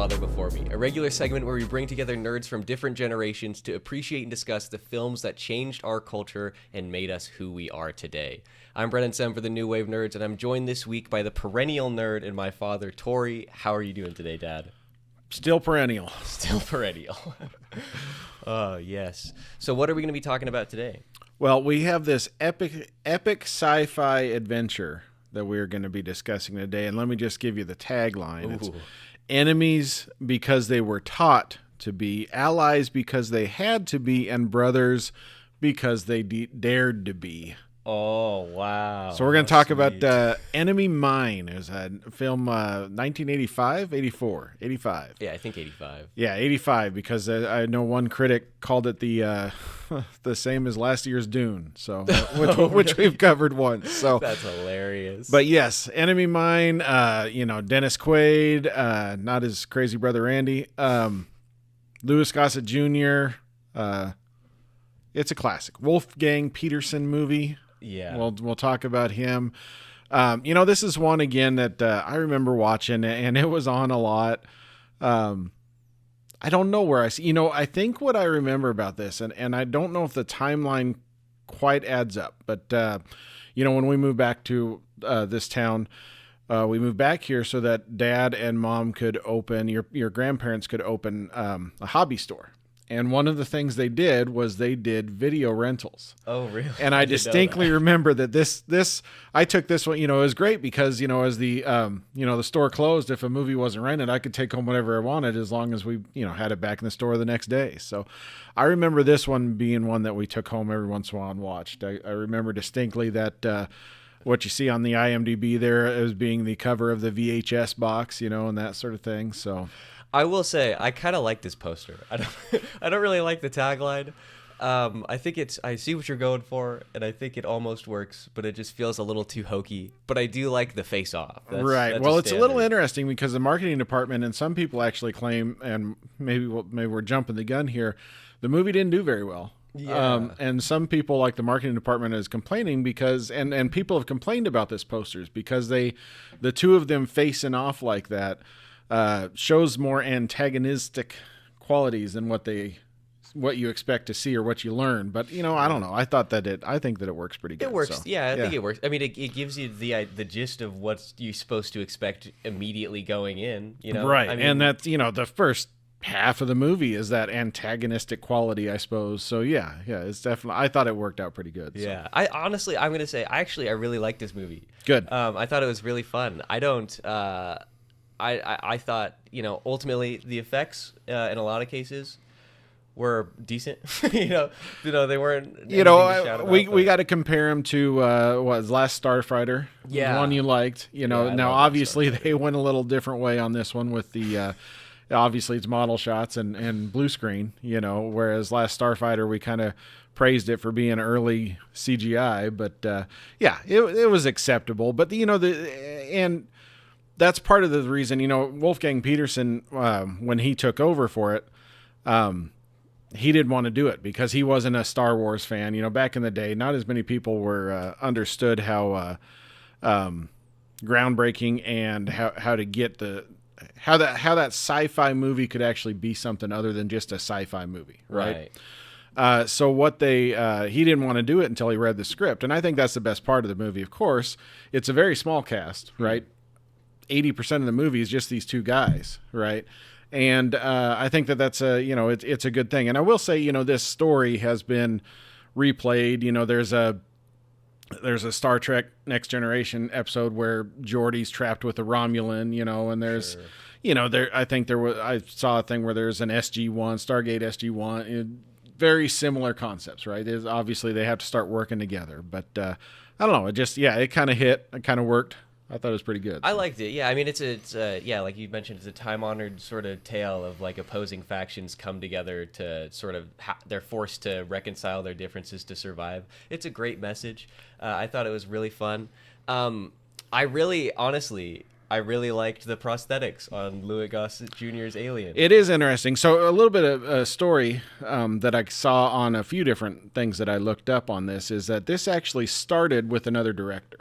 Father Before Me, a regular segment where we bring together nerds from different generations to appreciate and discuss the films that changed our culture and made us who we are today. I'm Brennan for the New Wave Nerds, and I'm joined this week by the perennial nerd and my father, Tory. How are you doing today, Dad? Still perennial. Still perennial. Oh, yes. So what are we going to be talking about today? Well, we have this epic sci-fi adventure that we're going to be discussing today. And let me just give you the tagline. It's enemies because they were taught to be, allies because they had to be, and brothers because they dared to be. Oh, wow. So we're going to talk about Enemy Mine. It was a film 1985, 84, 85. Yeah, I think 85. Yeah, 85, because I know one critic called it the same as last year's Dune, so which we've covered once. So that's hilarious. But yes, Enemy Mine, Dennis Quaid, not his crazy brother Andy, Gossett Jr. It's a classic. Wolfgang Peterson movie. Yeah, we'll talk about him. This is one again that I remember watching, and it was on a lot. I don't know where I see. I think what I remember about this, and I don't know if the timeline quite adds up, but when we moved back to this town, we moved back here so that Dad and Mom could open, your grandparents could open a hobby store. And one of the things they did was they did video rentals. Oh, really? And I distinctly remember that this I took this one. It was great because as the the store closed, if a movie wasn't rented, I could take home whatever I wanted as long as we had it back in the store the next day. So I remember this one being one that we took home every once in a while and watched. I remember distinctly that what you see on the IMDb there as being the cover of the VHS box, and that sort of thing. So. I will say I kind of like this poster. I don't really like the tagline. I think I see what you're going for, and I think it almost works, but it just feels a little too hokey. But I do like the face-off. Right. Well, it's a little interesting because the marketing department, and some people actually claim, and maybe we're jumping the gun here, the movie didn't do very well. Yeah. And some people, like the marketing department, is complaining because, and people have complained about this posters because the two of them facing off like that. Shows more antagonistic qualities than what you expect to see or what you learn. But I don't know. I think that it works pretty good. It works. So, I think it works. I mean, it gives you the gist of what you're supposed to expect immediately going in. Right. I mean, and that's the first half of the movie is that antagonistic quality, I suppose. So yeah, it's definitely. I thought it worked out pretty good. Yeah. So. I'm gonna say I really like this movie. Good. I thought it was really fun. I don't. I thought, ultimately the effects in a lot of cases were decent. They weren't. We got to compare them to Last Starfighter. Yeah, the one you liked. Now obviously they went a little different way on this one with the. Obviously it's model shots and blue screen. Whereas Last Starfighter we kind of praised it for being early CGI, but it was acceptable. But and. That's part of the reason, Wolfgang Peterson, when he took over for it, he didn't want to do it because he wasn't a Star Wars fan. Back in the day, not as many people were understood how groundbreaking and how to get how that sci-fi movie could actually be something other than just a sci-fi movie, right? So what he didn't want to do it until he read the script, and I think that's the best part of the movie. Of course, it's a very small cast, right? 80% of the movie is just these two guys, right? And I think that's it's a good thing. And I will say, this story has been replayed. There's a Star Trek Next Generation episode where Geordi's trapped with a Romulan, and there's, I saw a thing where there's an SG-1, Stargate SG-1, very similar concepts, right? Obviously they have to start working together, but I don't know. It kind of hit, it kind of worked. I thought it was pretty good. I liked it. Yeah, I mean, it's like you mentioned, it's a time-honored sort of tale of like opposing factions come together to sort of they're forced to reconcile their differences to survive. It's a great message. I thought it was really fun. I really liked the prosthetics on Gossett Jr.'s Alien. It is interesting. So a little bit of a story that I saw on a few different things that I looked up on this is that this actually started with another director.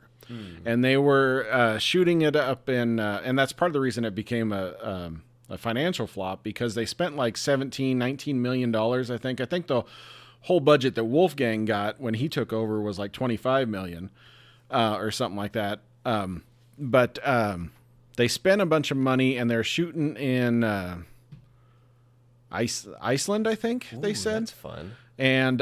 And they were shooting it up in, and that's part of the reason it became a a financial flop because they spent like $19 million. I think the whole budget that Wolfgang got when he took over was like 25 million or something like that. But they spent a bunch of money and they're shooting in Iceland, I think. Ooh, they said that's fun. And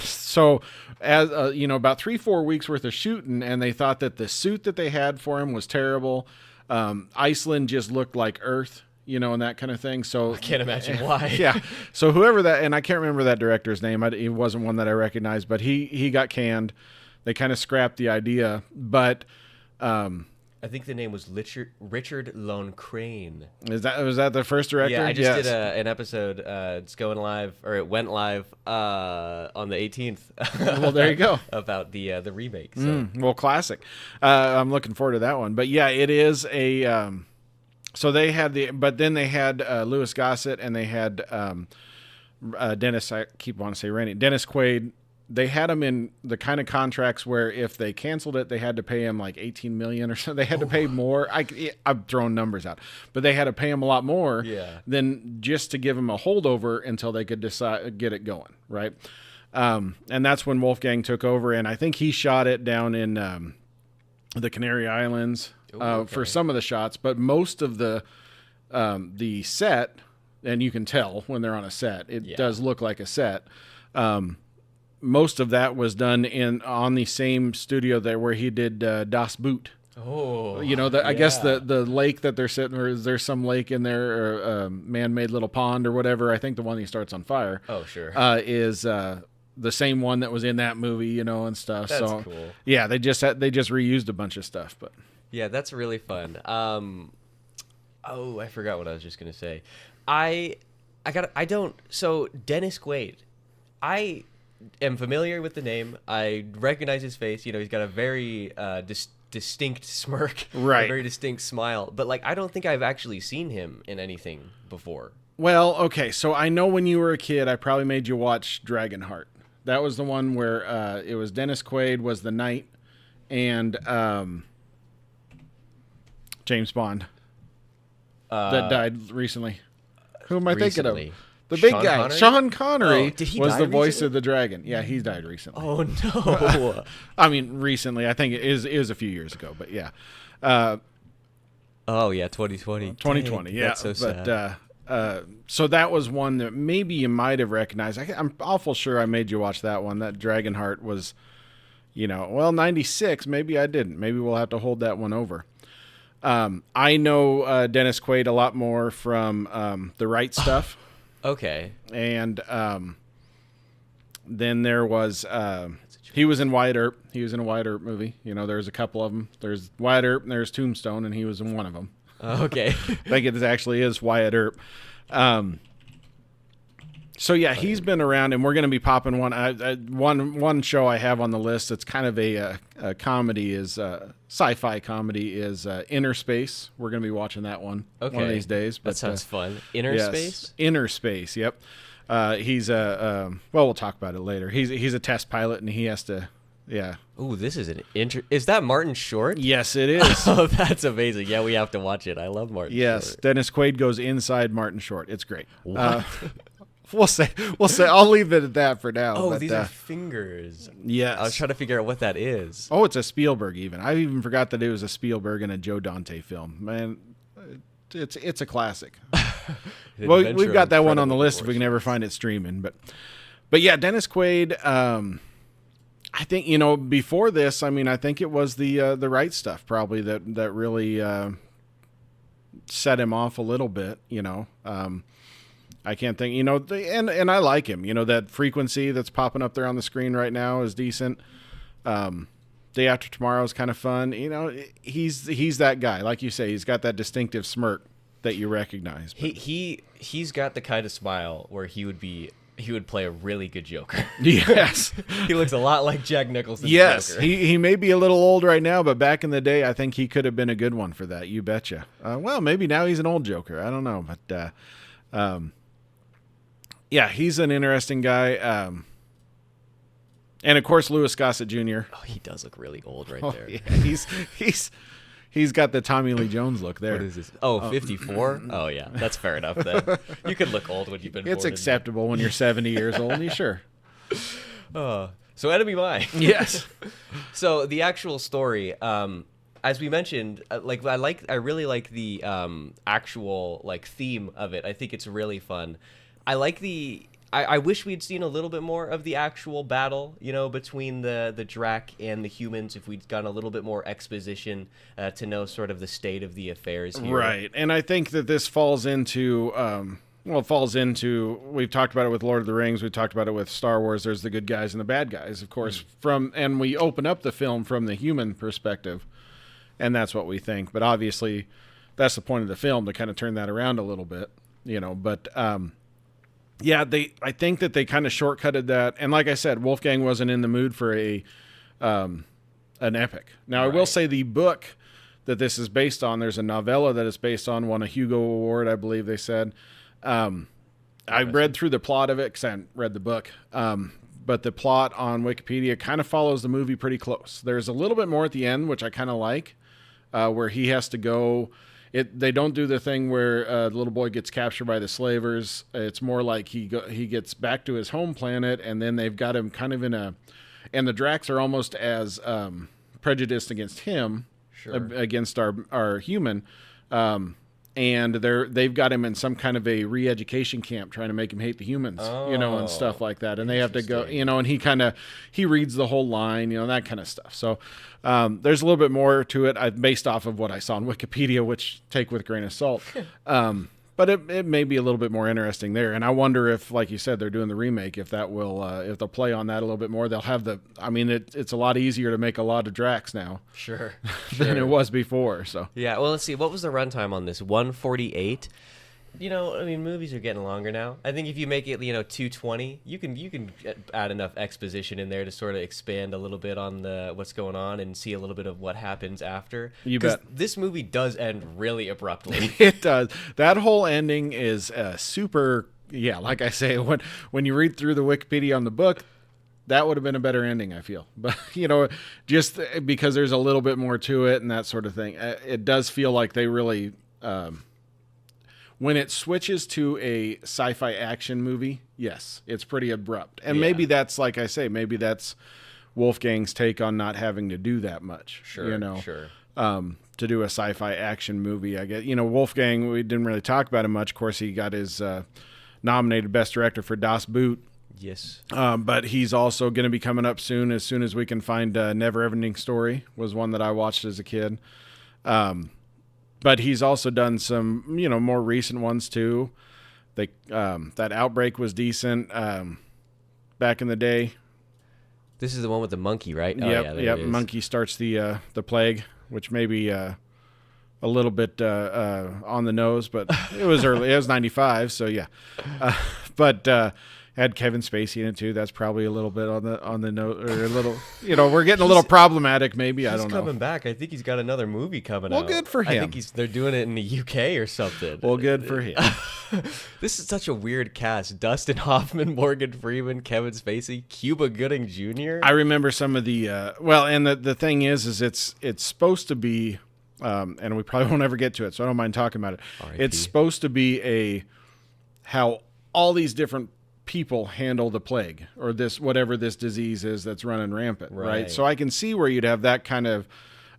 so, as about 3-4 weeks worth of shooting, and they thought that the suit that they had for him was terrible. Iceland just looked like Earth, and that kind of thing. So I can't imagine why. Yeah. So whoever that, and I can't remember that director's name. He wasn't one that I recognized, but he got canned. They kind of scrapped the idea, but. I think the name was Richard Loncraine. Was that the first director? Yeah, I just did an episode. It's going live, or it went live on the 18th. Well, there you go. About the remake. So. Well, classic. I'm looking forward to that one. But yeah, it is a. So they had but then they had Louis Gossett and they had Dennis. I keep wanting to say Rennie. Dennis Quaid. They had him in the kind of contracts where if they canceled it, they had to pay him like $18 million or so. They had to pay more. I'm throwing numbers out, but they had to pay him a lot more than just to give him a holdover until they could get it going, right? And that's when Wolfgang took over, and I think he shot it down in the Canary Islands for some of the shots, but most of the set, and you can tell when they're on a set, it does look like a set. Most of that was done on the same studio there where he did Das Boot. Oh, I guess the lake that they're sitting, or is there some lake in there, or man-made little pond or whatever? I think the one he starts on fire. Oh, sure. Is the same one that was in that movie, and stuff. That's so cool. Yeah, they just reused a bunch of stuff, but yeah, that's really fun. I forgot what I was just gonna say. So Dennis Quaid, I am familiar with the name. I recognize his face. He's got a very distinct smirk, right? A very distinct smile. But I don't think I've actually seen him in anything before. Well, okay. So I know when you were a kid, I probably made you watch Dragonheart. That was the one where it was Dennis Quaid was the knight, and James Bond that died recently. Who am I thinking of? The big guy, Connery? Sean Connery, was the voice of the dragon. Yeah, he died recently. Oh, no. I mean, recently. I think it is a few years ago, but yeah. 2020. 2020, Dang, yeah. That's so sad. So that was one that maybe you might have recognized. I'm awful sure I made you watch that one. That Dragonheart was, 96. Maybe I didn't. Maybe we'll have to hold that one over. I know Dennis Quaid a lot more from The Right Stuff. Okay. And then there was he was in Wyatt Earp. He was in a Wyatt Earp movie. There's a couple of them. There's Wyatt Earp and there's Tombstone, and he was in one of them. Okay. I think it actually is Wyatt Earp. So yeah, he's been around, and we're going to be popping one show I have on the list that's kind of a comedy, is sci-fi comedy, is Inner Space. We're going to be watching that one one of these days. But, that sounds fun. Inner Space? Inner Space, yep. He's we'll talk about it later. He's a test pilot, and he has to, yeah. Ooh, this is is that Martin Short? Yes, it is. Oh, that's amazing. Yeah, we have to watch it. I love Martin Short. Yes, Dennis Quaid goes inside Martin Short. It's great. What? We'll say. I'll leave it at that for now. Oh, but, these are fingers. Yes. I was trying to figure out what that is. Oh, it's a Spielberg even. I even forgot that it was a Spielberg and a Joe Dante film. Man, it's a classic. Well, we've got that one on the list if we can ever find it streaming. But yeah, Dennis Quaid. I think before this, I think it was the Right Stuff probably that really set him off a little bit. I can't think, and I like him. That Frequency that's popping up there on the screen right now is decent. Day After Tomorrow is kind of fun. He's that guy. Like you say, he's got that distinctive smirk that you recognize. But. He's got the kind of smile where he would play a really good Joker. Yes. He looks a lot like Jack Nicholson's yes, Joker. He may be a little old right now, but back in the day, I think he could have been a good one for that. You betcha. Well, maybe now he's an old Joker. I don't know, but yeah, he's an interesting guy. And of course, Louis Gossett Jr. Oh, he does look really old right there. Yeah, He's got the Tommy Lee Jones look there. What is this? Oh, 54? Oh, yeah. That's fair enough then. You can look old when you've been It's born. acceptable when you're 70 years old. You sure? So Enemy Mine. Yes. So the actual story, as we mentioned, I really like the actual like theme of it. I think it's really fun. I like I wish we'd seen a little bit more of the actual battle, between the Drac and the humans. If we'd gotten a little bit more exposition to know sort of the state of the affairs here. Right, and I think that this falls into. We've talked about it with Lord of the Rings. We've talked about it with Star Wars. There's the good guys and the bad guys, of course. And we open up the film from the human perspective, and that's what we think. But obviously, that's the point of the film, to kind of turn that around a little bit, But I think that they kind of shortcutted that. And like I said, Wolfgang wasn't in the mood for an epic. Now, right. I will say the book that this is based on, there's a novella that it's based on, won a Hugo Award, I believe they said. I read through the plot of it because I hadn't read the book. But the plot on Wikipedia kind of follows the movie pretty close. There's a little bit more at the end, which I kind of like, where he has to go. They don't do the thing where the little boy gets captured by the slavers. It's more like he gets back to his home planet, and then they've got him kind of and the Dracs are almost as prejudiced against him, against our human. And they've got him in some kind of a re-education camp trying to make him hate the humans, and stuff like that. And they have to go, and he reads the whole line, that kind of stuff. So there's a little bit more to it based off of what I saw on Wikipedia, which take with a grain of salt. But it may be a little bit more interesting there. And I wonder if, like you said, they're doing the remake, if that will, if they'll play on that a little bit more. They'll have it's a lot easier to make a lot of Dracs now. Sure. Than it was before. So yeah. Well, let's see. What was the runtime on this? 148. Movies are getting longer now. I think if you make it, 220, you can add enough exposition in there to sort of expand a little bit on what's going on and see a little bit of what happens after. You bet. This movie does end really abruptly. It does. That whole ending is super. Yeah, like I say, when you read through the Wikipedia on the book, that would have been a better ending, I feel. But, just because there's a little bit more to it and that sort of thing, it does feel like they really. When it switches to a sci-fi action movie, yes, it's pretty abrupt. And maybe that's, like I say, maybe that's Wolfgang's take on not having to do that much. Sure. To do a sci-fi action movie, I guess. Wolfgang, we didn't really talk about him much. Of course, he got his nominated Best Director for Das Boot. Yes. But he's also going to be coming up soon as we can find Never Ending Story was one that I watched as a kid. But he's also done some, more recent ones too. That Outbreak was decent back in the day. This is the one with the monkey, right? Yep. Monkey starts the plague, which may be a little bit on the nose, but it was early. It was 95, so yeah. But had Kevin Spacey in it too. That's probably a little bit on the note, or a little. We're getting a little problematic. Maybe I don't know. He's coming back. I think he's got another movie coming out. Well, good for him. I think they're doing it in the UK or something. Well, good for him. This is such a weird cast: Dustin Hoffman, Morgan Freeman, Kevin Spacey, Cuba Gooding Jr. I remember some of the and the thing is it's supposed to be, and we probably won't ever get to it, so I don't mind talking about it. R.I.P. It's supposed to be how all these different people handle the plague or whatever this disease is that's running rampant, right? So I can see where you'd have that kind of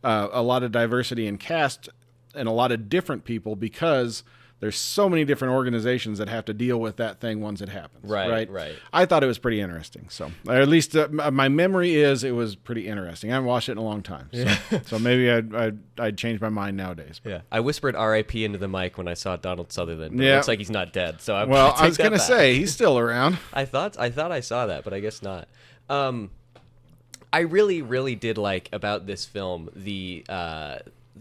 a lot of diversity in cast and a lot of different people, because there's so many different organizations that have to deal with that thing once it happens. Right. I thought it was pretty interesting. So, or at least my memory is it was pretty interesting. I haven't watched it in a long time. So maybe I'd change my mind nowadays. But. Yeah. I whispered R.I.P. into the mic when I saw Donald Sutherland. But it looks like he's not dead. So I was going to say he's still around. I thought I saw that, but I guess not. I really, really did like about this film the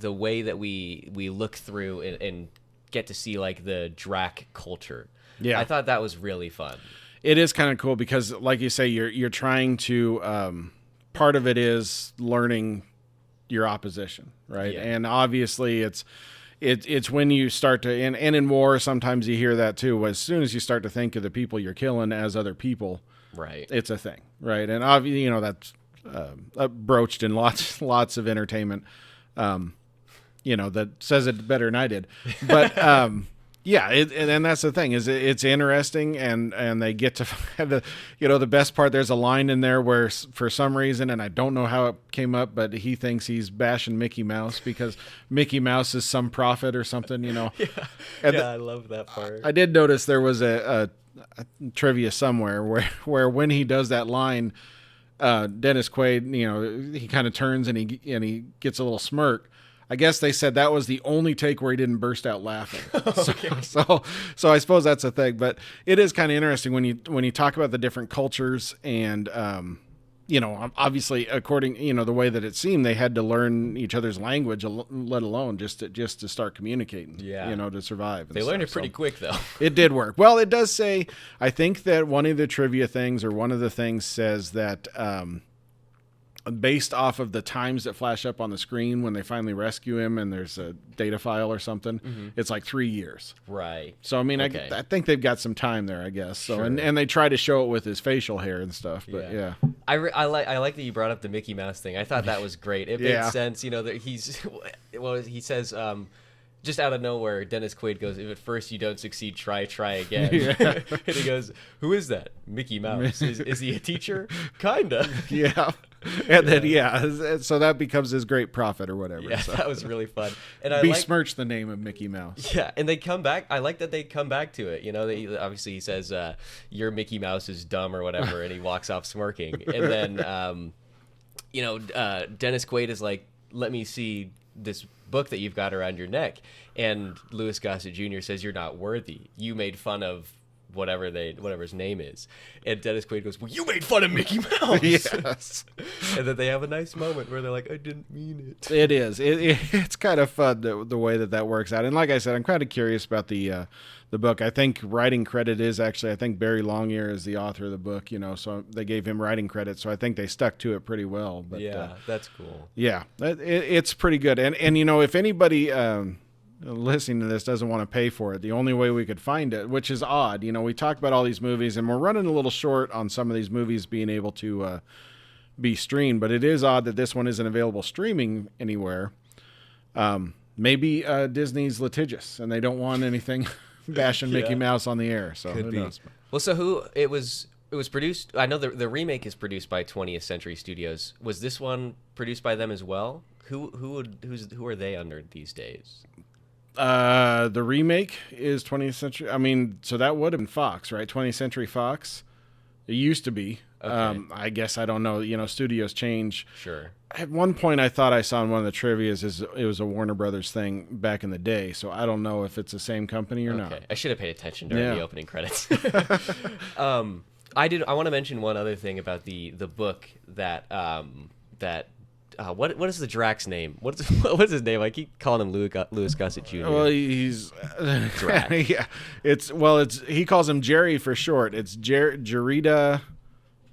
way that we look through and get to see like the Drac culture. Yeah, I thought that was really fun. It is kind of cool because, like you say, you're trying to. Part of it is learning your opposition, right? Yeah. And obviously, it's when you start to and in war sometimes you hear that too. As soon as you start to think of the people you're killing as other people, right? It's a thing, right? And obviously, that's broached in lots of entertainment. that says it better than I did. But yeah, and that's the thing is it's interesting, and they get to the best part. There's a line in there where for some reason, and I don't know how it came up, but he thinks he's bashing Mickey Mouse because Mickey Mouse is some prophet or something. Yeah, I love that part. I did notice there was a trivia somewhere where when he does that line, Dennis Quaid, he kind of turns and he gets a little smirk. I guess they said that was the only take where he didn't burst out laughing. Okay. So I suppose that's a thing. But it is kind of interesting when you talk about the different cultures and obviously according the way that it seemed, they had to learn each other's language, let alone just to start communicating. Yeah. To survive. They learned it pretty quick though. It did work. Well, it does say. I think that one of the trivia things or one of the things says that. Based off of the times that flash up on the screen when they finally rescue him and there's a data file or something, it's like 3 years. Right. So, I mean, okay. I think they've got some time there, I guess. So, sure. and they try to show it with his facial hair and stuff, but yeah. I like that you brought up the Mickey Mouse thing. I thought that was great. It made sense, that he says, just out of nowhere, Dennis Quaid goes, if at first you don't succeed, try again. And he goes, who is that? Mickey Mouse. Is he a teacher? Kinda. Yeah. And then, so that becomes his great prophet or whatever. Yeah, so. That was really fun. And I besmirch the name of Mickey Mouse. Yeah, and they come back. I like that they come back to it. Obviously he says, your Mickey Mouse is dumb or whatever, and he walks off smirking. And then, Dennis Quaid is like, let me see this book that you've got around your neck. And Louis Gossett Jr. says, you're not worthy. You made fun of whatever his name is. And Dennis Quaid goes, well, you made fun of Mickey Mouse. Yes. And then they have a nice moment where they're like, I didn't mean it. It is. It's kind of fun the way that works out. And like I said, I'm kind of curious about the book. I think writing credit is actually, I think Barry Longear is the author of the book, so they gave him writing credit. So I think they stuck to it pretty well. But that's cool. Yeah, it's pretty good. And if anybody listening to this doesn't want to pay for it, the only way we could find it, which is odd, we talked about all these movies and we're running a little short on some of these movies being able to be streamed, but it is odd that this one isn't available streaming anywhere. Maybe Disney's litigious and they don't want anything bashing Mickey Mouse on the air. So who knows? Well, so it was produced. I know the remake is produced by 20th Century Studios. Was this one produced by them as well? Who are they under these days? The remake is 20th Century. I mean, so that would have been Fox, right? 20th Century Fox. It used to be. Okay. I guess I don't know. Studios change. Sure. At one point, I thought I saw in one of the trivias it was a Warner Brothers thing back in the day. So I don't know if it's the same company or not. I should have paid attention during the opening credits. I want to mention one other thing about the book that what is the Drac's name? What's his name? I keep calling him Louis Gossett Jr. Well, he's Drac. Yeah, he calls him Jerry for short. It's Jerida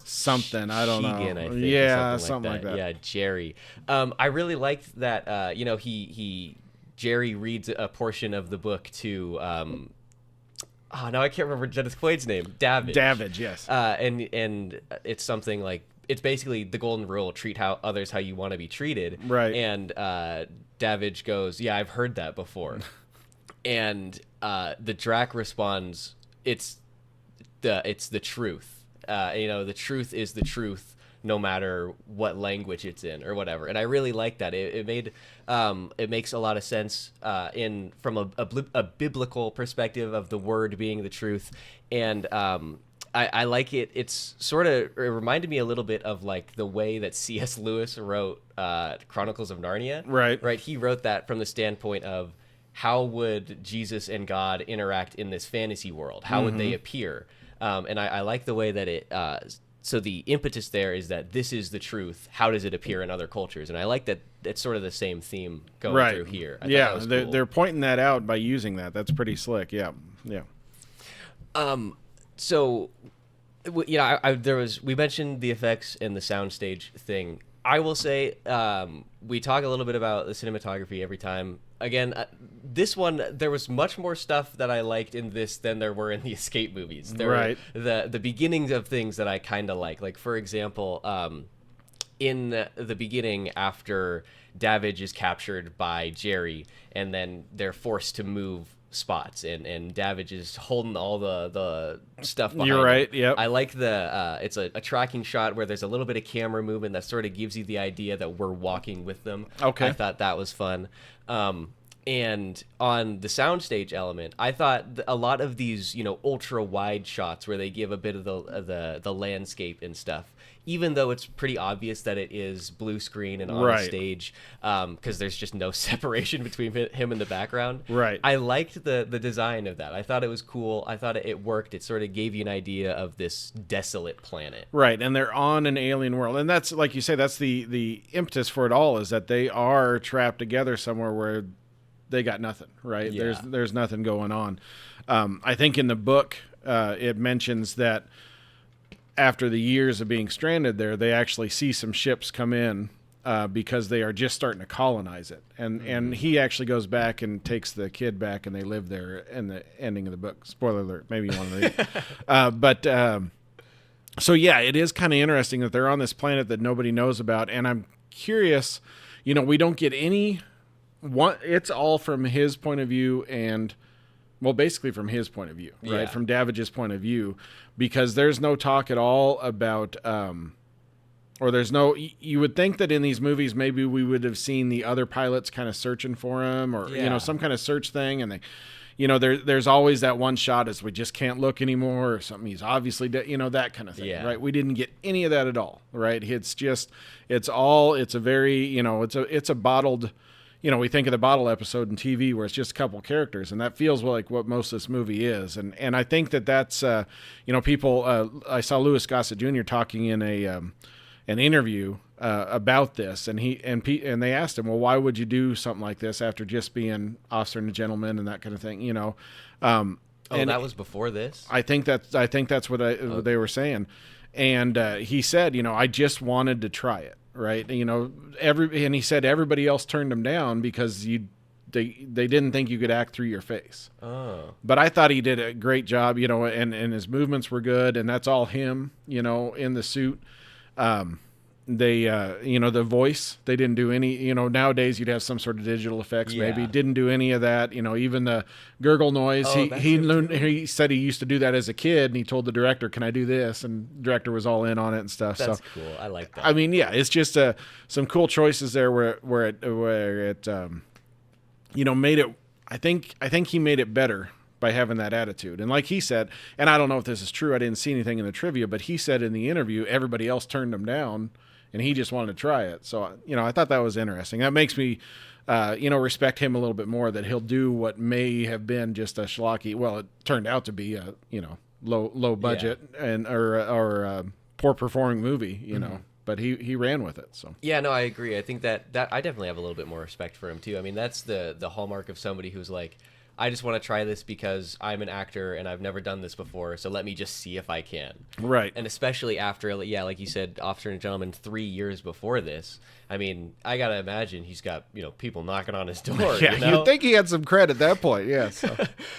something. I don't know. I think, yeah, something like that. Yeah, Jerry. I really liked that. Jerry reads a portion of the book to. Now I can't remember Dennis Quaid's name. Davidge, yes. And it's something like. It's basically the golden rule: treat others how you want to be treated. Right. And Davidge goes, "Yeah, I've heard that before." And the Drac responds, "It's the truth. The truth is the truth, no matter what language it's in or whatever." And I really like that. It makes a lot of sense from a biblical perspective of the word being the truth, and. I like it. It's it reminded me a little bit of like the way that C.S. Lewis wrote Chronicles of Narnia. Right. Right. He wrote that from the standpoint of how would Jesus and God interact in this fantasy world? How would they appear? And I like the way that it. So the impetus there is that this is the truth. How does it appear in other cultures? And I like that it's sort of the same theme going through here. They're pointing that out by using that. That's pretty slick. Yeah. So, we mentioned the effects and the soundstage thing. I will say, we talk a little bit about the cinematography every time. Again, this one, there was much more stuff that I liked in this than there were in the Escape movies. There were the beginnings of things that I kind of like. Like, for example, in the beginning, after Davidge is captured by Jerry, and then they're forced to move spots, and Davidge is holding all the stuff behind You're right. him. Yep. I like it's a tracking shot where there's a little bit of camera movement that sort of gives you the idea that we're walking with them. Okay. I thought that was fun. And on the soundstage element, I thought a lot of these, ultra wide shots where they give a bit of the landscape and stuff, even though it's pretty obvious that it is blue screen and on a stage, because there's just no separation between him and the background. Right. I liked the design of that. I thought it was cool. I thought it worked. It sort of gave you an idea of this desolate planet. Right, and they're on an alien world, and that's, like you say, that's the impetus for it all, is that they are trapped together somewhere where they got nothing, right? Yeah. There's nothing going on. I think in the book, it mentions that after the years of being stranded there, they actually see some ships come in because they are just starting to colonize it. And he actually goes back and takes the kid back, and they live there in the ending of the book. Spoiler alert, maybe you want to read. So yeah, it is kind of interesting that they're on this planet that nobody knows about. And I'm curious, we don't get it's all from his point of view, and basically from his point of view, right? Yeah. From Davidge's point of view, because there's no talk at all about, or there's no, you would think that in these movies, maybe we would have seen the other pilots kind of searching for him, or, some kind of search thing. And they, there's always that one shot as we just can't look anymore, or something. He's obviously dead, that kind of thing, right? We didn't get any of that at all, right? It's a very, it's a bottled, we think of the bottle episode in TV where it's just a couple characters, and that feels like what most of this movie is. And I think that's, people, I saw Louis Gossett Jr. talking in an interview about this, and they asked him, well, why would you do something like this after just being officer and a gentleman and that kind of thing, and that was before this? I think that's what they were saying. And he said, I just wanted to try it. Right. And he said everybody else turned him down because they didn't think you could act through your face. Oh. But I thought he did a great job, and his movements were good, and that's all him, in the suit. The voice, they didn't do any, nowadays you'd have some sort of digital effects, maybe. Didn't do any of that. Even the gurgle noise, he said he used to do that as a kid, and he told the director, can I do this? And the director was all in on it and stuff. That's cool. I like that. I mean, yeah, it's just some cool choices there where it made it, I think he made it better by having that attitude. And like he said, and I don't know if this is true, I didn't see anything in the trivia, but he said in the interview, everybody else turned him down, and he just wanted to try it. So, I thought that was interesting. That makes me, respect him a little bit more, that he'll do what may have been just a schlocky, well, it turned out to be a, low budget or poor performing movie, but he ran with it. So yeah, no, I agree. I think that I definitely have a little bit more respect for him too. I mean, that's the hallmark of somebody who's like, I just want to try this because I'm an actor and I've never done this before, so let me just see if I can. Right. And especially after, like you said, Officer and Gentleman 3 years before this, I mean, I got to imagine he's got, people knocking on his door. Yeah, you'd think he had some cred at that point, yeah. So.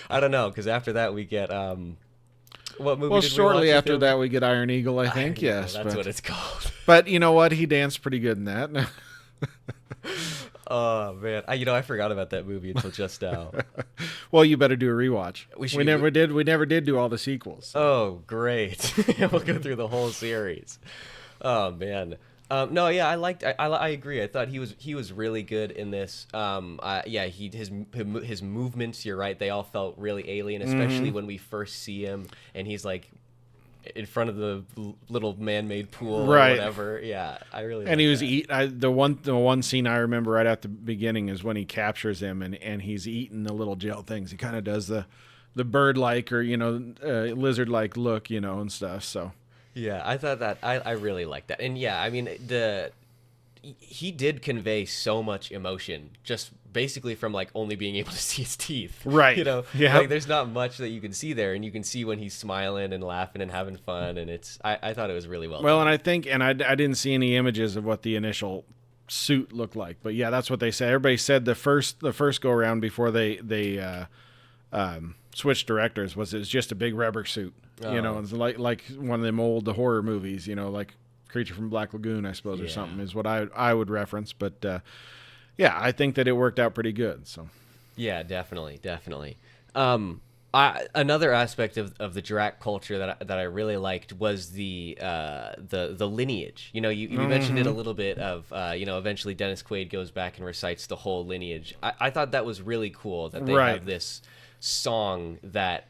I don't know, because after that we get, what movie well, did shortly we watch after that we get Iron Eagle, I think, Iron yes. Eagle, that's what it's called. But you know what? He danced pretty good in that. Oh man, I forgot about that movie until just now. Well, you better do a rewatch. We never did do all the sequels. Oh, great! We'll go through the whole series. Oh man, no, yeah, I agree. I thought he was really good in this. His movements. You're right; they all felt really alien, especially when we first see him and he's like in front of the little man-made pool or whatever. Yeah, I really. And he was the one scene I remember right at the beginning is when he captures him and he's eating the little gel things. He kind of does the bird-like or lizard-like look, and stuff. So yeah, I thought that I really liked that. And yeah, I mean he did convey so much emotion just basically from like only being able to see his teeth, right? Yeah, like there's not much that you can see there, and you can see when he's smiling and laughing and having fun, and I thought it was really well done. And I think, and I didn't see any images of what the initial suit looked like, but yeah, that's what they said. Everybody said the first go around before they switched directors was just a big rubber suit, it's like one of them old horror movies, like Creature from Black Lagoon, I suppose, or something is what I would reference. But yeah, I think that it worked out pretty good. So yeah, definitely. Another aspect of the Drac culture that I really liked was the lineage. You mentioned it a little bit of eventually Dennis Quaid goes back and recites the whole lineage. I thought that was really cool that they have this song that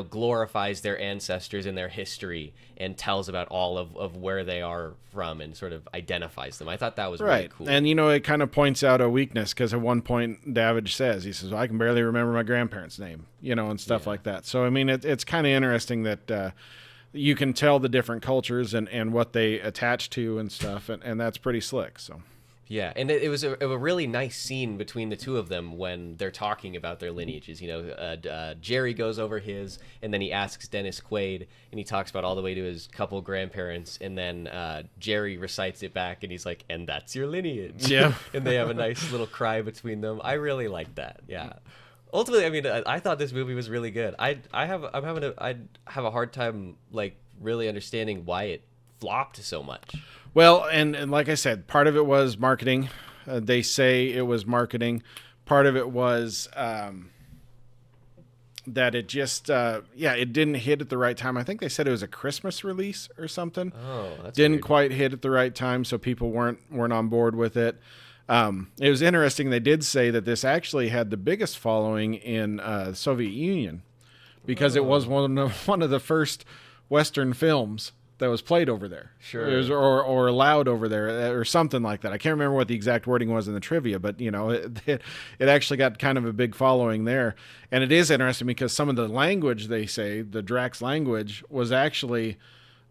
glorifies their ancestors and their history and tells about all of where they are from and sort of identifies them. I thought that was really cool. And it kind of points out a weakness, because at one point Davidge says, well, I can barely remember my grandparents' name, and stuff like that. So I mean, it's kind of interesting that you can tell the different cultures and what they attach to and stuff, and that's pretty slick. So yeah, and it was a really nice scene between the two of them when they're talking about their lineages. Jerry goes over his, and then he asks Dennis Quaid, and he talks about all the way to his couple grandparents, and then Jerry recites it back, and he's like, and that's your lineage. Yeah. And they have a nice little cry between them. I really like that, yeah. Ultimately, I mean, I thought this movie was really good. I'd have a hard time, like, really understanding why it flopped so much. Well, and like I said, part of it was marketing. They say it was marketing. Part of it was that it just, it didn't hit at the right time. I think they said it was a Christmas release or something. Oh, that's didn't weird. quite hit at the right time, so people weren't on board with it. It was interesting. They did say that this actually had the biggest following in the Soviet Union, because it was one of the first Western films that was played over there. Sure. It was, or allowed over there, or something like that. I can't remember what the exact wording was in the trivia, but it actually got kind of a big following there. And it is interesting because some of the language, they say, the Drac's language, was actually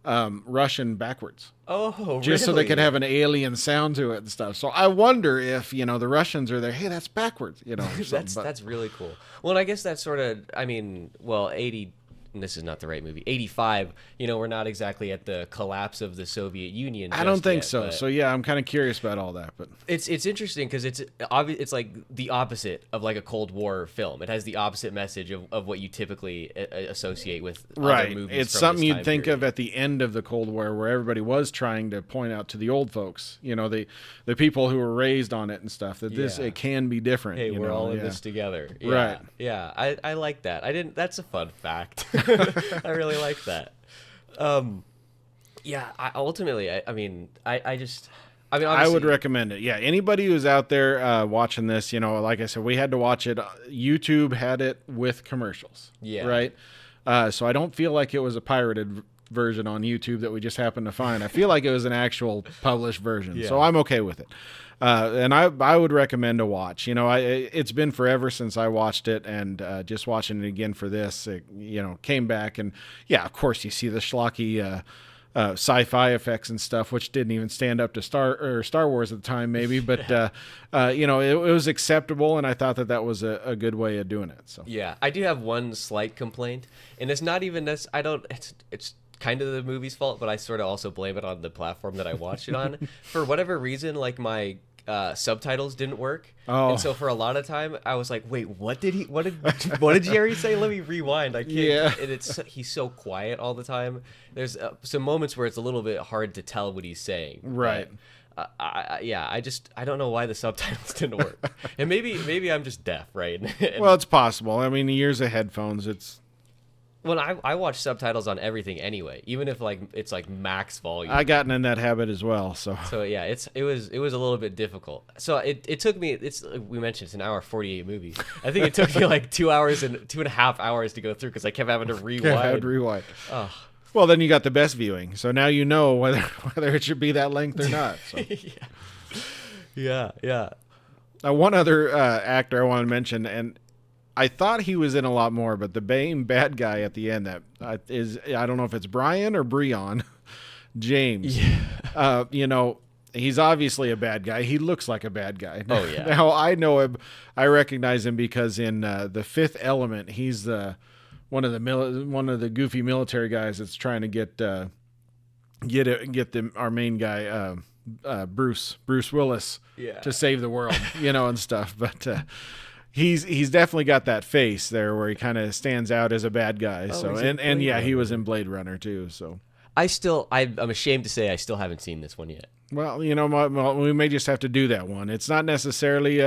Russian backwards. Oh, really? Just so they could have an alien sound to it and stuff. So I wonder if, the Russians are there, hey, that's backwards, That's really cool. Well, and I guess that's sort of, 80, and this is not the right movie, 85, we're not exactly at the collapse of the Soviet Union. I don't think so. So yeah, I'm kind of curious about all that, but it's interesting because it's obvious. It's like the opposite of like a Cold War film. It has the opposite message of what you typically associate with other movies. It's something you'd think of at the end of the Cold War, where everybody was trying to point out to the old folks, the people who were raised on it and stuff, that it can be different. Hey, we're all in this together. Yeah. Right. Yeah, I like that. That's a fun fact. I really like that. I would recommend it. Yeah, anybody who's out there watching this, like I said, we had to watch it. YouTube had it with commercials. Yeah. Right. So I don't feel like it was a pirated version on YouTube that we just happened to find. I feel like it was an actual published version. Yeah. So I'm okay with it. And I would recommend a watch. It's been forever since I watched it, and just watching it again for this, came back, and yeah, of course you see the schlocky sci-fi effects and stuff, which didn't even stand up to Star Wars at the time, maybe, but it was acceptable, and I thought that was a good way of doing it. So yeah, I do have one slight complaint, and it's not even this. It's kind of the movie's fault, but I sort of also blame it on the platform that I watched it on. For whatever reason, like my subtitles didn't work, and so for a lot of time I was like, wait, what did Jerry say? Let me rewind. I can't. Yeah. And he's so quiet all the time. There's some moments where it's a little bit hard to tell what he's saying. Right. I don't know why the subtitles didn't work. And maybe I'm just deaf, right? Well, it's possible. I mean, years of headphones, it's... Well, I watch subtitles on everything anyway, even if it's max volume. I gotten in that habit as well, so yeah, it was a little bit difficult. So it took me. We mentioned it's an hour 48 movie. I think it took me like 2 hours and 2.5 hours to go through because I kept having to rewind. Oh. Well, then you got the best viewing, so now you know whether it should be that length or not. So. Yeah. One other actor I want to mention, and I thought he was in a lot more, but the main bad guy at the end I don't know if it's Brion or Brion James. Yeah. He's obviously a bad guy. He looks like a bad guy. Oh yeah. Now I know him. I recognize him because in The Fifth Element, he's one of the goofy military guys that's trying to get our main guy Bruce Willis to save the world, and stuff. But He's definitely got that face there where he kind of stands out as a bad guy. He was in Blade Runner too. So I'm ashamed to say I still haven't seen this one yet. Well, we may just have to do that one. It's not necessarily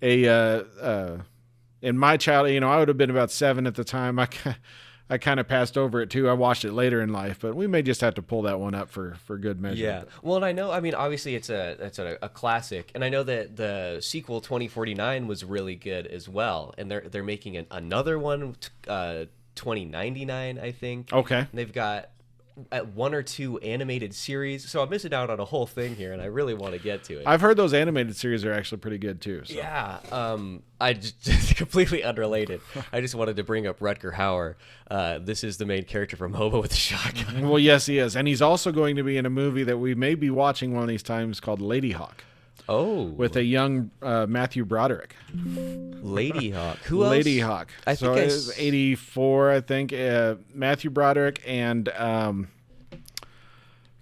in my child, I would have been about 7 at the time. I kind of passed over it too. I watched it later in life, but we may just have to pull that one up for good measure. Yeah. Well, and I know, obviously it's a classic, and I know that the sequel 2049 was really good as well, and they're making another one, 2099, I think. Okay. And they've got one or two animated series, so I'm missing out on a whole thing here, and I really want to get to it. I've heard those animated series are actually pretty good too. So. Yeah, I just completely unrelated. I just wanted to bring up Rutger Hauer. This is the main character from Hobo with a Shotgun. Well, yes, he is, and he's also going to be in a movie that we may be watching one of these times called Lady Hawk. Oh, with a young Matthew Broderick. Lady Hawk. Who else? Lady Hawk. I think it was 84, I think. Matthew Broderick and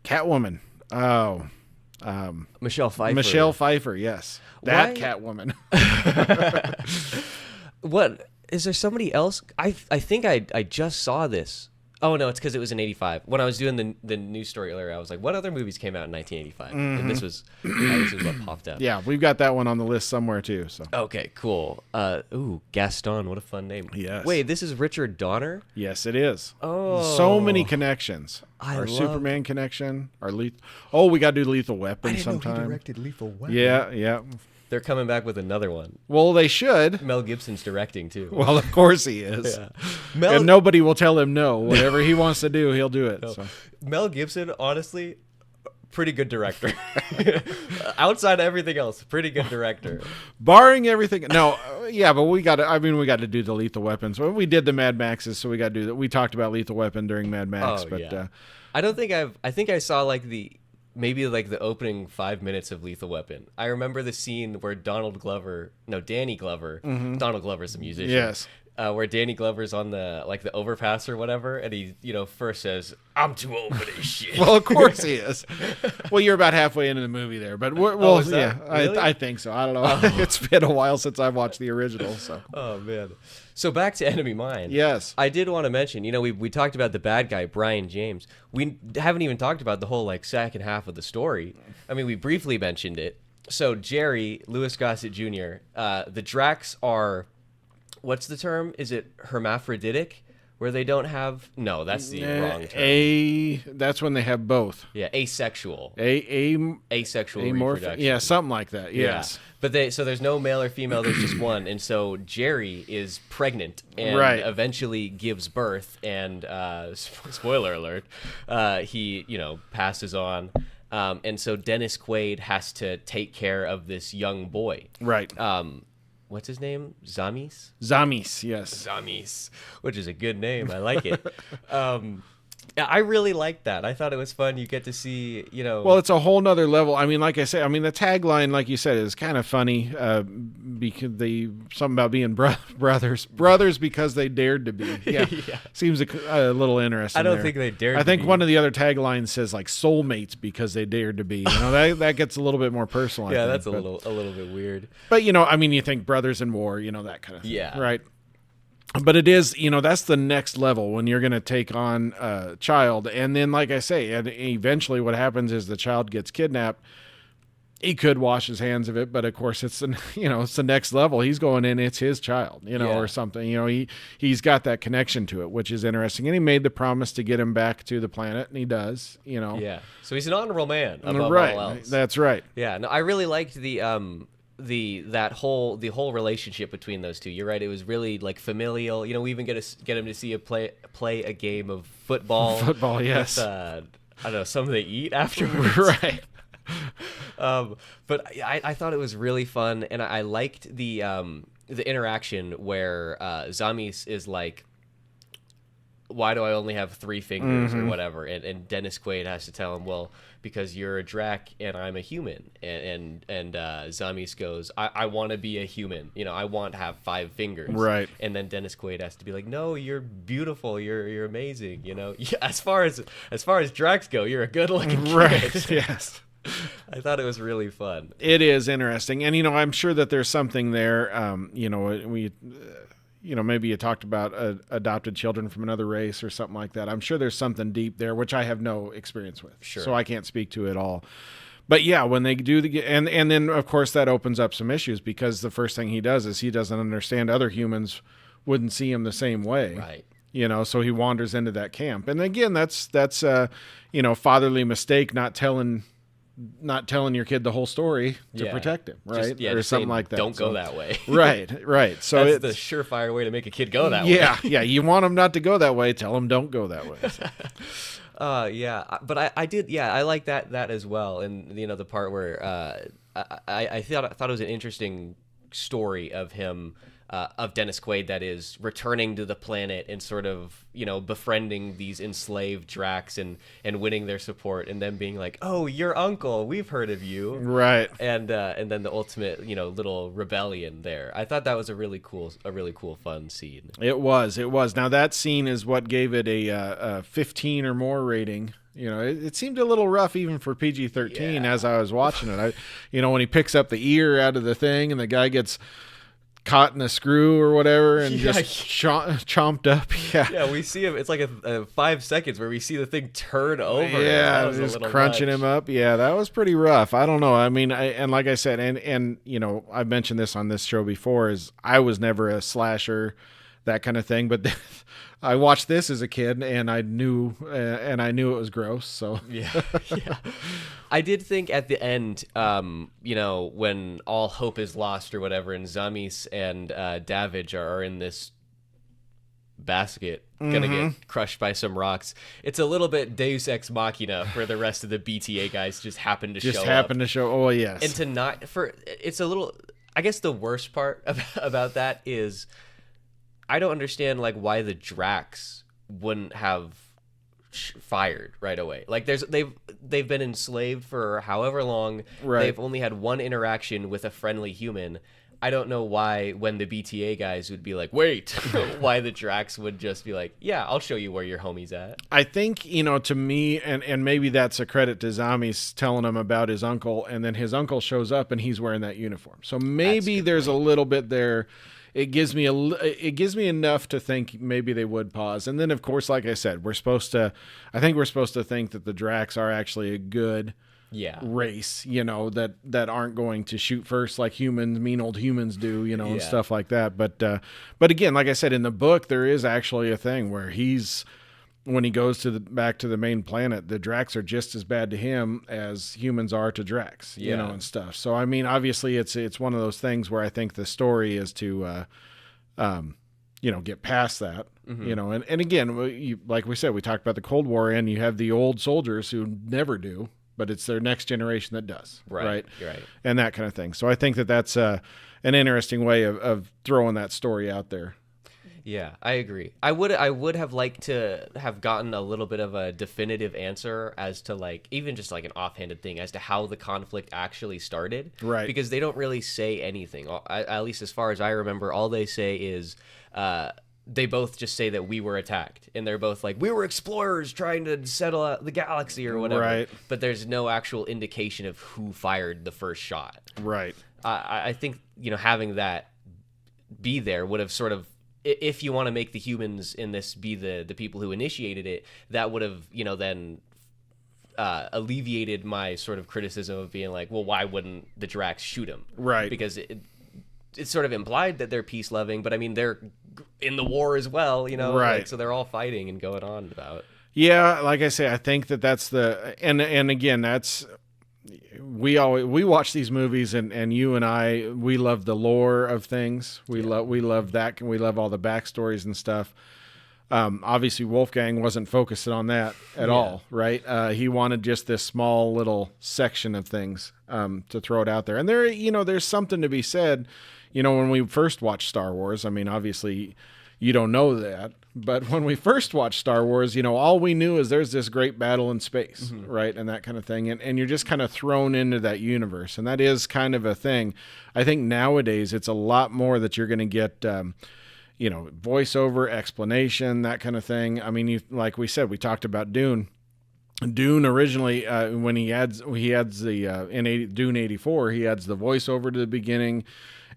Catwoman. Oh. Michelle Pfeiffer. Michelle Pfeiffer, yes. That Catwoman. What? Is there somebody else? I think I just saw this. Oh, no, it's because it was in 85. When I was doing the news story earlier, I was like, what other movies came out in 1985? Mm-hmm. And this was what popped up. Yeah, we've got that one on the list somewhere, too. So. Okay, cool. Gaston, what a fun name. Yes. Wait, this is Richard Donner? Yes, it is. Oh. So many connections. Our Superman connection. We got to do Lethal Weapon sometime. Know he directed Lethal Weapon. Yeah. They're coming back with another one. Well, they should. Mel Gibson's directing, too. Well, of course he is. Yeah. And nobody will tell him no. Whatever he wants to do, he'll do it. No. So. Mel Gibson, honestly, pretty good director. Outside of everything else, pretty good director. Barring everything. No, yeah, but we got to do the Lethal Weapons. Well, we did the Mad Maxes, so we got to do that. We talked about Lethal Weapon during Mad Max. I think I saw maybe the opening 5 minutes of Lethal Weapon. I remember the scene where Danny Glover, mm-hmm. Donald Glover's a musician. Yes. Where Danny Glover's on the overpass or whatever, and he, first says, "I'm too old for this shit." Well, of course he is. Well, you're about halfway into the movie there, but really? I think so. I don't know. Oh. It's been a while since I've watched the original, so. Oh man. So back to Enemy Mine. Yes. I did want to mention, we talked about the bad guy, Brion James. We haven't even talked about the whole second half of the story. I mean, we briefly mentioned it. So Jerry, Louis Gossett Jr., the Dracs are, what's the term? Is it hermaphroditic? Where they don't have... No, that's the wrong term. That's when they have both. Yeah, asexual. Asexual reproduction. Yeah, something like that, yes. Yeah. But so there's no male or female, there's just one. And so Jerry is pregnant and eventually gives birth. And, spoiler alert, he, passes on. And so Dennis Quaid has to take care of this young boy. Right. What's his name? Zamis? Zamis, yes. Zamis, which is a good name. I like it. I really liked that. I thought it was fun. You get to see, Well, it's a whole nother level. I mean, like I say, the tagline, like you said, is kind of funny. Because something about being brothers because they dared to be. Yeah, seems a little interesting. I don't think they dared. I think one of the other taglines says soulmates because they dared to be. That gets a little bit more personal. Yeah, that's a little bit weird. But you think brothers in war, that kind of thing. Yeah, right. But it is, that's the next level when you're going to take on a child. And then, like I say, and eventually what happens is the child gets kidnapped. He could wash his hands of it, but of course it's it's the next level. He's going in, it's his child, or something. He's got that connection to it, which is interesting. And he made the promise to get him back to the planet, and he does, Yeah. So he's an honorable man above right. all else. That's right. Yeah. No, I really liked the whole relationship between those two. You're right. It was really familial. We even get him to see play a game of football. Football, yes. With, I don't know, something they eat afterwards. Right. But I thought it was really fun, and I liked the interaction where Zamis is like, why do I only have 3 fingers or whatever? And Dennis Quaid has to tell him, well, because you're a Drac and I'm a human. And Zamis goes, I want to be a human. I want to have 5 fingers. Right. And then Dennis Quaid has to be like, no, you're beautiful. You're amazing. As far as Dracs go, you're a good looking kid. Right. Yes. I thought it was really fun. It is interesting. And, I'm sure that there's something there, maybe you talked about adopted children from another race or something like that. I'm sure there's something deep there, which I have no experience with. Sure. So I can't speak to it all. But yeah, when they do and then of course that opens up some issues, because the first thing he does is he doesn't understand other humans wouldn't see him the same way. Right. So he wanders into that camp. And again, that's fatherly mistake, not telling your kid the whole story to protect him, right? Or something like that. Don't go that way. Right. So that's the surefire way to make a kid go that way. Yeah. You want him not to go that way, tell him don't go that way. So. But I like that as well. And the part where I thought it was an interesting story of him, of Dennis Quaid, that is returning to the planet and sort of befriending these enslaved Dracs and winning their support, and then being like, oh, your uncle, we've heard of you, right? And then the ultimate little rebellion there. I thought that was a really cool fun scene. It was. Now that scene is what gave it a 15 or more rating. It seemed a little rough even for PG-13 as I was watching it. When he picks up the ear out of the thing and the guy gets caught in a screw or whatever and just chomped up. Yeah, we see him. It's like a 5 seconds where we see the thing turn over. Yeah, just crunching him up. Yeah, that was pretty rough. I don't know. I mean, and like I said, and I've mentioned this on this show before, is I was never a slasher, that kind of thing, but I watched this as a kid and I knew it was gross. So yeah. I did think at the end, when all hope is lost or whatever, and Zamis and Davidge are in this basket, gonna get crushed by some rocks. It's a little bit Deus Ex Machina, where the rest of the BTA guys just happen to show. Oh yes, and to not for it's a little. I guess the worst part about that is, I don't understand why the Dracs wouldn't have fired right away. They've been enslaved for however long. Right. They've only had one interaction with a friendly human. I don't know why when the BTA guys would be like, wait, why the Dracs would just be like, yeah, I'll show you where your homie's at. I think, to me, and maybe that's a credit to Zami's telling him about his uncle, and then his uncle shows up and he's wearing that uniform. So maybe there's a little bit there. It gives me enough to think maybe they would pause. And then, of course, like I said, I think we're supposed to think that the Dracs are actually a good race, that aren't going to shoot first like mean old humans do, and stuff like that. But again, like I said, in the book, there is actually a thing where when he goes back to the main planet, the Dracs are just as bad to him as humans are to Dracs, and stuff. So, I mean, obviously it's one of those things where I think the story is to, get past that, and again, like we said, we talked about the Cold War, and you have the old soldiers who never do, but it's their next generation that does. Right. And that kind of thing. So I think that's an interesting way of throwing that story out there. Yeah, I agree. I would have liked to have gotten a little bit of a definitive answer as to even just an offhanded thing as to how the conflict actually started. Right. Because they don't really say anything. At least as far as I remember, all they say is they both just say that we were attacked, and they're both like, we were explorers trying to settle out the galaxy or whatever. Right. But there's no actual indication of who fired the first shot. Right. I think having that be there would have sort of, if you want to make the humans in this be the people who initiated it, that would have, then alleviated my sort of criticism of being like, well, why wouldn't the Dracs shoot him? Right. Because it's sort of implied that they're peace-loving, but I mean, they're in the war as well, Right. So they're all fighting and going on about. Yeah, like I say, I think that's and again, that's... We watch these movies, and you and I, we love the lore of things. We love that, and we love all the backstories and stuff. Obviously, Wolfgang wasn't focused on that at all, right? He wanted just this small little section of things to throw it out there. And there's something to be said. When we first watched Star Wars, I mean, obviously, you don't know that. But when we first watched Star Wars, all we knew is there's this great battle in space, right? And that kind of thing. And you're just kind of thrown into that universe. And that is kind of a thing. I think nowadays it's a lot more that you're going to get, voiceover, explanation, that kind of thing. I mean, like we said, we talked about Dune. Dune originally, when he adds the, in Dune 84, he adds the voiceover to the beginning.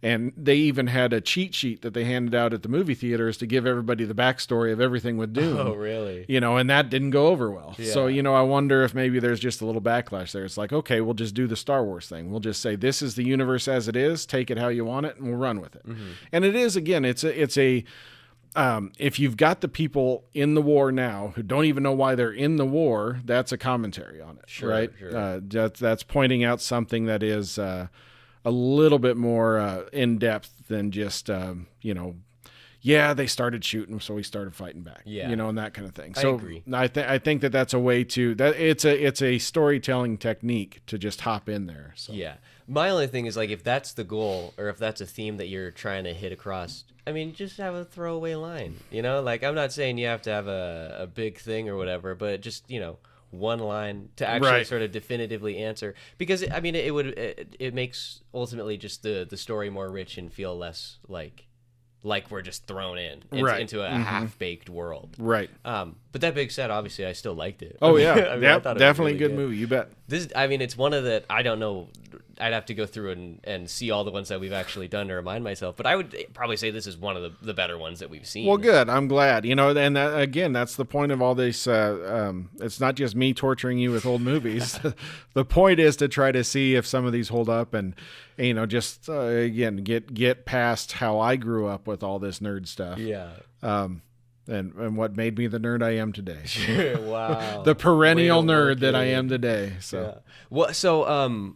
And they even had a cheat sheet that they handed out at the movie theaters to give everybody the backstory of everything with Dune. Oh, really? And that didn't go over well. Yeah. So, I wonder if maybe there's just a little backlash there. It's like, okay, we'll just do the Star Wars thing. We'll just say, this is the universe as it is. Take it how you want it, and we'll run with it. Mm-hmm. And it is, again, it's a if you've got the people in the war now who don't even know why they're in the war, that's a commentary on it, sure, right? Sure. That's pointing out something that is a little bit more in depth than just they started shooting, so we started fighting back, and that kind of thing. So I agree. I think that's a way to that it's a storytelling technique to just hop in there. So. Yeah. My only thing is, like, if that's the goal, or if that's a theme that you're trying to hit across, I mean, just have a throwaway line, Like, I'm not saying you have to have a big thing or whatever, but just, one line to actually sort of definitively answer. Because, I mean, it makes, ultimately, just the story more rich and feel less like we're just thrown into a half-baked world. Right. But that being said, obviously, I still liked it. Oh, yeah. I mean, I thought it was definitely really a good movie. You bet. It's one of the, I don't know, I'd have to go through and see all the ones that we've actually done to remind myself. But I would probably say this is one of the better ones that we've seen. Well, good. I'm glad. And again, that's the point of all this. It's not just me torturing you with old movies. The point is to try to see if some of these hold up and, just, again, get past how I grew up with all this nerd stuff. Yeah. And what made me the nerd I am today. Wow. The perennial nerd that I am today. So. Yeah. Well, so,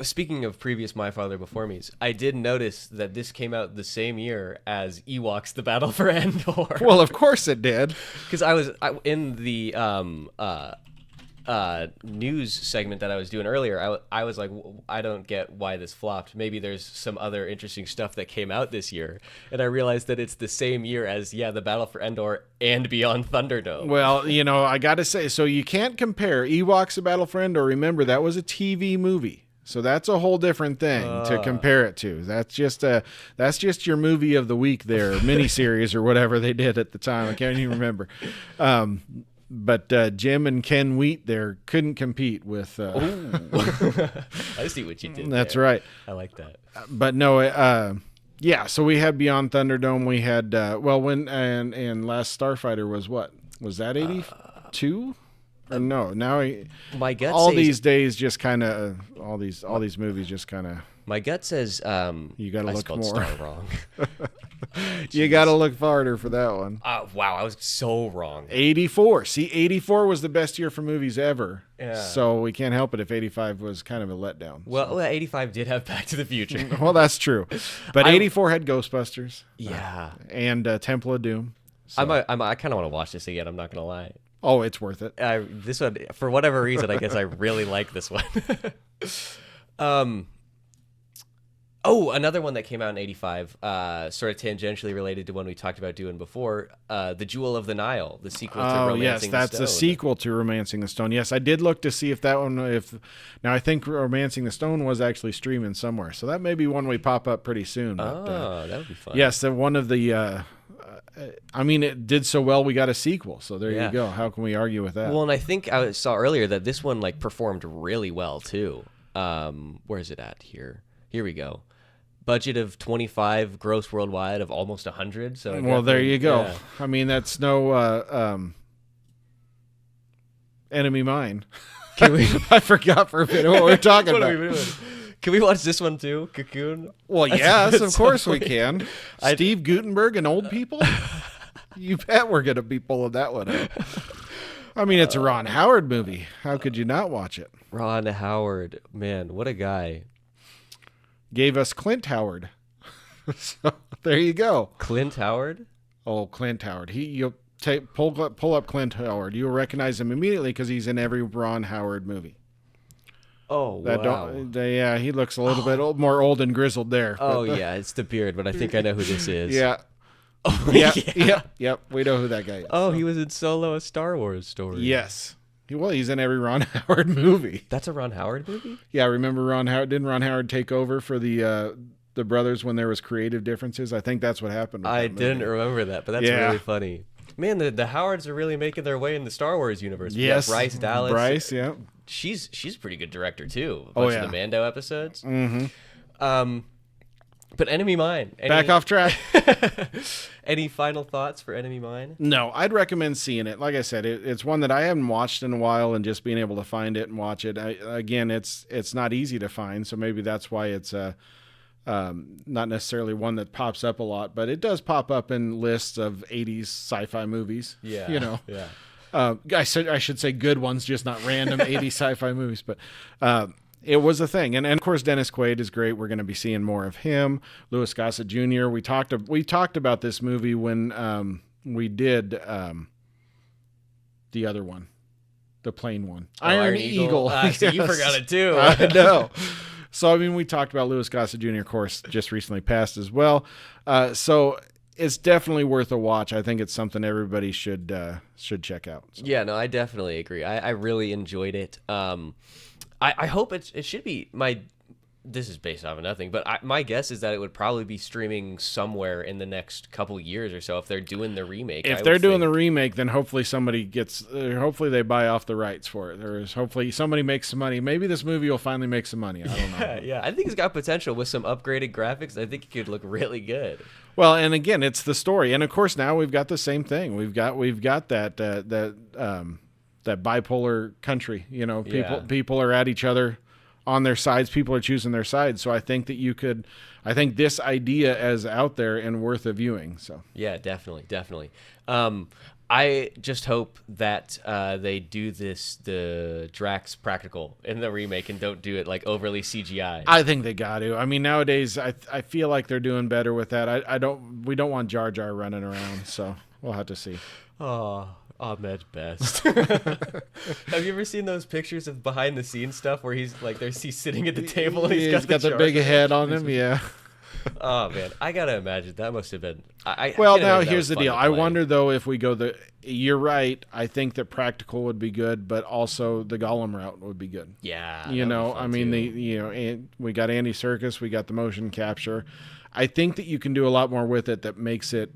speaking of previous My Father Before Me's, I did notice that this came out the same year as Ewoks: The Battle for Endor. Well, of course it did. Because I was in the news segment that I was doing earlier. I was like, I don't get why this flopped. Maybe there's some other interesting stuff that came out this year. And I realized that it's the same year as, The Battle for Endor and Beyond Thunderdome. Well, I got to say, so you can't compare Ewoks: The Battle for Endor. Remember, that was a TV movie. So that's a whole different thing to compare it to. That's just your movie of the week there, miniseries or whatever they did at the time. I can't even remember. But Jim and Ken Wheat there couldn't compete with. I see what you did. That's there. right. I like that. But no, so we had Beyond Thunderdome. We had and Last Starfighter was what? Was that 82? Or no, now my gut all says, these days just kind of all these movies just kind of. My gut says you got to look more. Star wrong. You got to look farther for that one. Wow, I was so wrong. 84. See, 84 was the best year for movies ever. Yeah. So we can't help it if 85 was kind of a letdown. Well, 85 did have Back to the Future. Well, that's true. But 84 had Ghostbusters. Yeah. And Temple of Doom. So. I kind of want to watch this again. I'm not going to lie. Oh, it's worth it. This one, for whatever reason, I guess I really like this one. Another one that came out in 85, sort of tangentially related to one we talked about doing before, The Jewel of the Nile, the sequel to Romancing the Stone. Yes, that's the sequel to Romancing the Stone. Yes, I did look to see if that one, now I think Romancing the Stone was actually streaming somewhere, so that may be one we pop up pretty soon. But, that would be fun. Yes, one of the... it did so well we got a sequel, so there you go. How can we argue with that? Well, and I think I saw earlier that this one performed really well too. Where is it at here? Here we go. Budget of 25, gross worldwide of almost 100. So there you go. Yeah. I mean, that's no Enemy Mine. I forgot for a bit what we were talking about. Can we watch this one too, Cocoon? Well, yes, of course we can. Steve Guttenberg and old people? You bet we're going to be pulling that one out. I mean, it's a Ron Howard movie. How could you not watch it? Ron Howard. Man, what a guy. Gave us Clint Howard. So there you go. Clint Howard? Oh, Clint Howard. You'll pull up Clint Howard. You'll recognize him immediately because he's in every Ron Howard movie. Oh, wow. He looks a little bit more old and grizzled there. Yeah, it's the beard, but I think I know who this is. Yeah. Oh, Yep. We know who that guy is. Oh, he was in Solo, a Star Wars story. Yes. He's in every Ron Howard movie. That's a Ron Howard movie? Yeah, remember Ron Howard? Didn't Ron Howard take over for the brothers when there was creative differences? I think that's what happened. I didn't remember that, but that's really funny. Man, the Howards are really making their way in the Star Wars universe. Yes. Bryce Dallas. Bryce, yeah. She's a pretty good director too. A bunch of the Mando episodes. Mm-hmm. But Enemy Mine. Back off track. Any final thoughts for Enemy Mine? No, I'd recommend seeing it. Like I said, it's one that I haven't watched in a while, and just being able to find it and watch it. Again, it's not easy to find, so maybe that's why it's not necessarily one that pops up a lot, but it does pop up in lists of 80s sci-fi movies. Yeah. Yeah. I should say good ones, just not random 80s sci-fi movies, but it was a thing. And of course, Dennis Quaid is great. We're going to be seeing more of him. Louis Gossett Jr. We talked about this movie when we did the other one, the plain one. Iron Eagle. So you forgot it too. I know. So, I mean, we talked about Louis Gossett Jr., of course, just recently passed as well. So it's definitely worth a watch. I think it's something everybody should check out. So. Yeah, no, I definitely agree. I really enjoyed it. I hope it should be this is based off of nothing, but my guess is that it would probably be streaming somewhere in the next couple years or so if they're doing the remake. If they're doing the remake, then hopefully somebody hopefully they buy off the rights for it. Or hopefully somebody makes some money. Maybe this movie will finally make some money. I don't know. Yeah, I think it's got potential with some upgraded graphics. I think it could look really good. Well, and again, it's the story, and of course now we've got the same thing. We've got that bipolar country. You know, people are at each other on their sides. People are choosing their sides. So I think that I think this idea is out there and worth a viewing. So yeah, definitely. I just hope that they do the Drax practical in the remake and don't do it like overly CGI. I think they got to. I mean, nowadays I feel like they're doing better with that. We don't want Jar Jar running around, so we'll have to see. Oh, Ahmed Best. Have you ever seen those pictures of behind the scenes stuff where he's sitting at the table and he's got the big head on him? Yeah. Oh man, I gotta imagine that must have been. Now here's the deal. I wonder though if we go you're right. I think that practical would be good, but also the Gollum route would be good. Yeah. I mean, we got Andy Serkis, we got the motion capture. I think that you can do a lot more with it that makes it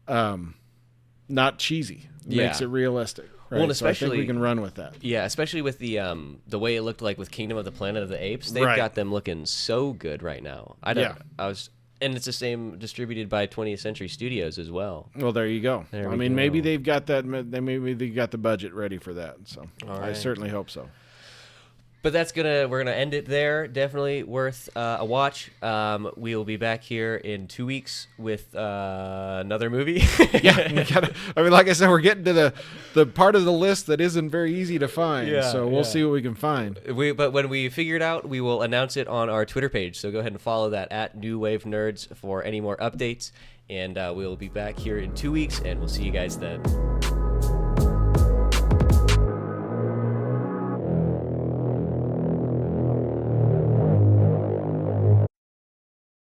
not cheesy. Makes it realistic. Right? Well, and especially so I think we can run with that. Yeah, especially with the way it looked like with Kingdom of the Planet of the Apes. They've got them looking so good right now. And it's the same distributed by 20th Century Studios as well. Well, there you go. Maybe they've got that. Maybe they got the budget ready for that. So I certainly hope so. But we're gonna end it there. Definitely worth a watch. We will be back here in 2 weeks with another movie. Like I said, we're getting to the part of the list that isn't very easy to find. Yeah, so we'll see what we can find. But when we figure it out, we will announce it on our Twitter page. So go ahead and follow that at New Wave Nerds for any more updates. And we will be back here in 2 weeks, and we'll see you guys then.